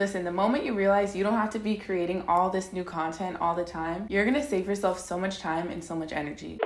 Listen, the moment you realize you don't have to be creating all this new content all the time, you're gonna save yourself so much time and so much energy.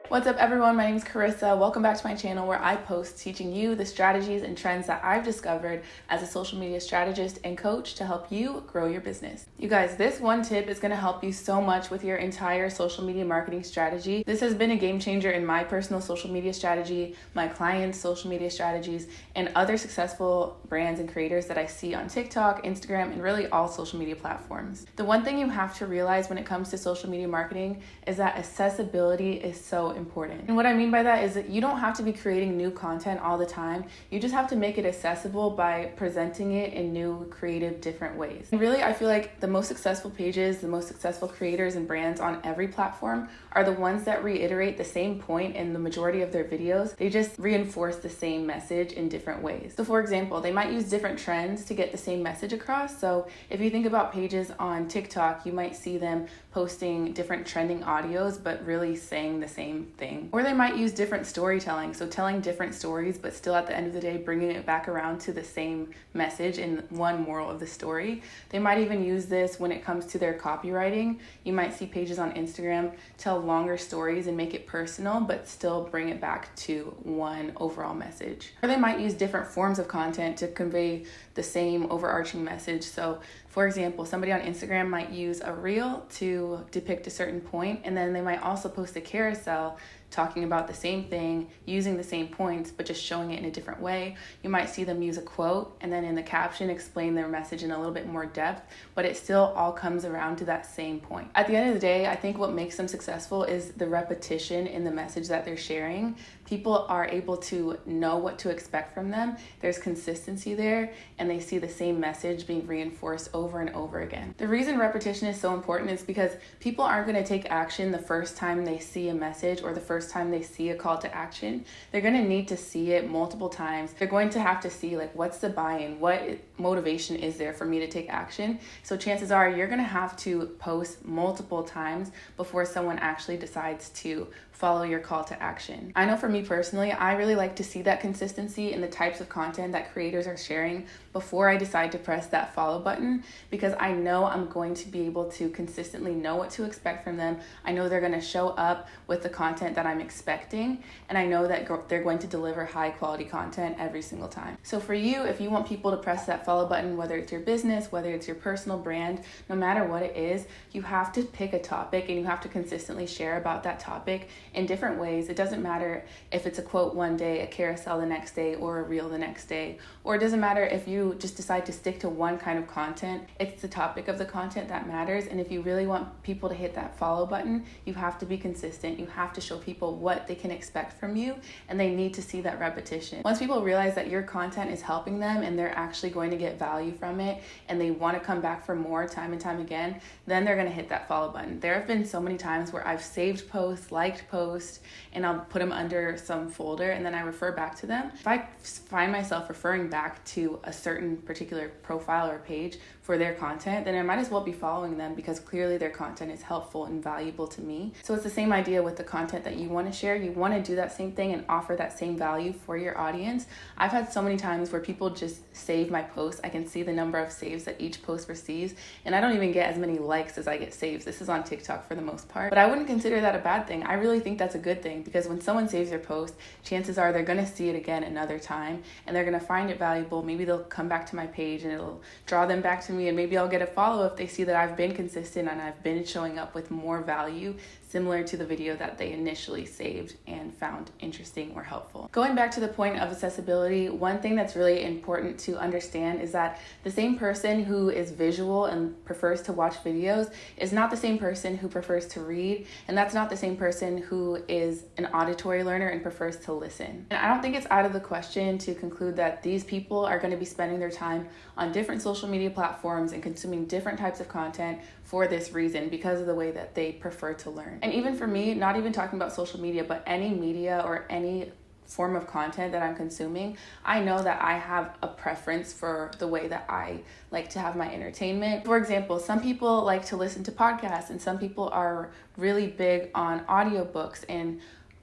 What's up everyone, my name is Charissa. Welcome back to my channel where I post teaching you the strategies and trends that I've discovered as a social media strategist and coach to help you grow your business. You guys, this one tip is gonna help you so much with your entire social media marketing strategy. This has been a game changer in my personal social media strategy, my clients' social media strategies, and other successful brands and creators that I see on TikTok, Instagram, and really all social media platforms. The one thing you have to realize when it comes to social media marketing is that accessibility is so important. And what I mean by that is that you don't have to be creating new content all the time. You just have to make it accessible by presenting it in new, creative, different ways. And really, I feel like the most successful pages, the most successful creators and brands on every platform are the ones that reiterate the same point in the majority of their videos. They just reinforce the same message in different ways. So for example, they might use different trends to get the same message across. So if you think about pages on TikTok, you might see them posting different trending audios, but really saying the same thing. Or they might use different storytelling, so telling different stories, but still at the end of the day, bringing it back around to the same message in one moral of the story. They might even use this when it comes to their copywriting. You might see pages on Instagram tell longer stories and make it personal, but still bring it back to one overall message. Or they might use different forms of content to convey the same overarching message. So for example, somebody on Instagram might use a reel to depict a certain point, and then they might also post a carousel talking about the same thing, using the same points, but just showing it in a different way. You might see them use a quote and then in the caption explain their message in a little bit more depth, but it still all comes around to that same point. At the end of the day, I think what makes them successful is the repetition in the message that they're sharing. People are able to know what to expect from them. There's consistency there, and they see the same message being reinforced over and over again. The reason repetition is so important is because people aren't going to take action the first time they see a message or the first time they see a call to action. They're going to need to see it multiple times. They're going to have to see, like, what's the buy-in? What motivation is there for me to take action? So chances are you're going to have to post multiple times before someone actually decides to follow your call to action. I know for me personally, I really like to see that consistency in the types of content that creators are sharing before I decide to press that follow button, because I know I'm going to be able to consistently know what to expect from them. I know they're going to show up with the content that I'm expecting, and I know that they're going to deliver high quality content every single time. So for you, if you want people to press that follow button, whether it's your business, whether it's your personal brand, no matter what it is, you have to pick a topic and you have to consistently share about that topic in different ways. It doesn't matter if it's a quote one day, a carousel the next day, or a reel the next day, or it doesn't matter if you just decide to stick to one kind of content. It's the topic of the content that matters. And if you really want people to hit that follow button, you have to be consistent. You have to show people what they can expect from you, and they need to see that repetition. Once people realize that your content is helping them and they're actually going to get value from it, and they want to come back for more time and time again, then they're going to hit that follow button. There have been so many times where I've saved posts, liked posts, and I'll put them under some folder and then I refer back to them. If I find myself referring back to a certain particular profile or page for their content, then I might as well be following them, because clearly their content is helpful and valuable to me. So it's the same idea with the content that you want to share. You want to do that same thing and offer that same value for your audience. I've had so many times where people just save my posts. I can see the number of saves that each post receives, and I don't even get as many likes as I get saves. This is on TikTok for the most part, but I wouldn't consider that a bad thing. I really think that's a good thing, because when someone saves your post, chances are they're going to see it again another time and they're going to find it valuable. Maybe they'll come back to my page and it'll draw them back to me, and maybe I'll get a follow if they see that I've been consistent and I've been showing up with more value similar to the video that they initially saved and found interesting or helpful. Going back to the point of accessibility, one thing that's really important to understand is that the same person who is visual and prefers to watch videos is not the same person who prefers to read, and that's not the same person who is an auditory learner and prefers to listen. And I don't think it's out of the question to conclude that these people are going to be spending their time on different social media platforms and consuming different types of content for this reason, because of the way that they prefer to learn. And even for me, not even talking about social media, but any media or any form of content that I'm consuming, I know that I have a preference for the way that I like to have my entertainment. For example, some people like to listen to podcasts, and some people are really big on audiobooks. And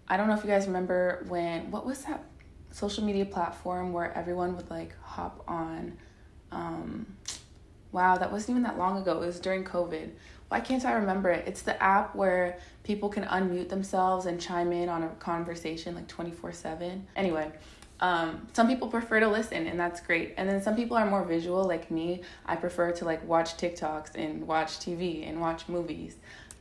I don't know if you guys remember what was that social media platform where everyone would like hop on? Wow, that wasn't even that long ago. It was during COVID. Why can't I remember it? It's the app where people can unmute themselves and chime in on a conversation like 24/7. Anyway, some people prefer to listen, and that's great. And then some people are more visual like me. I prefer to like watch TikToks and watch TV and watch movies.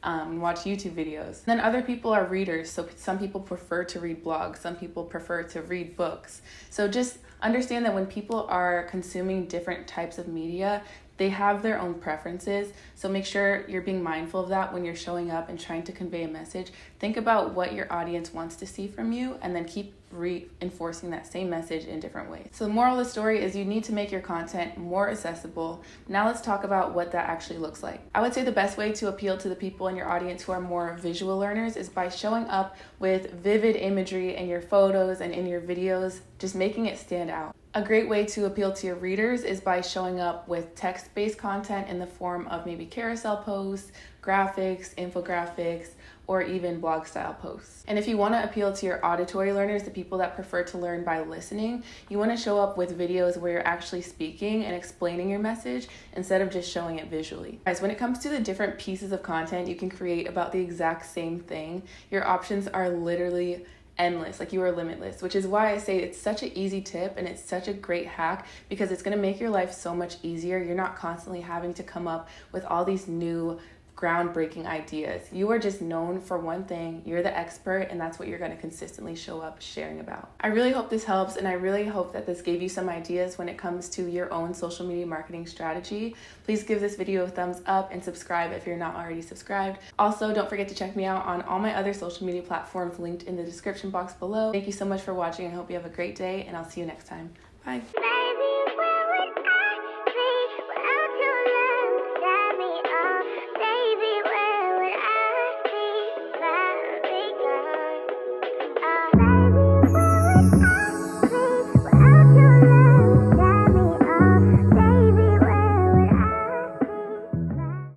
Watch YouTube videos. Then other people are readers. So some people prefer to read blogs. Some people prefer to read books. So just understand that when people are consuming different types of media, they have their own preferences. So make sure you're being mindful of that when you're showing up and trying to convey a message. Think about what your audience wants to see from you, and then keep reinforcing that same message in different ways. So the moral of the story is you need to make your content more accessible. Now let's talk about what that actually looks like. I would say the best way to appeal to the people in your audience who are more visual learners is by showing up with vivid imagery in your photos and in your videos, just making it stand out. A great way to appeal to your readers is by showing up with text-based content in the form of maybe carousel posts, graphics, infographics, or even blog style posts. And if you want to appeal to your auditory learners, the people that prefer to learn by listening, you want to show up with videos where you're actually speaking and explaining your message instead of just showing it visually. Guys, when it comes to the different pieces of content you can create about the exact same thing, your options are literally endless. Like, you are limitless, which is why I say it's such an easy tip and it's such a great hack, because it's going to make your life so much easier. You're not constantly having to come up with all these new groundbreaking ideas. You are just known for one thing. You're the expert, and that's what you're going to consistently show up sharing about. I really hope this helps, and I really hope that this gave you some ideas when it comes to your own social media marketing strategy. Please give this video a thumbs up and subscribe if you're not already subscribed. Also, don't forget to check me out on all my other social media platforms linked in the description box below. Thank you so much for watching. I hope you have a great day, and I'll see you next time. Bye.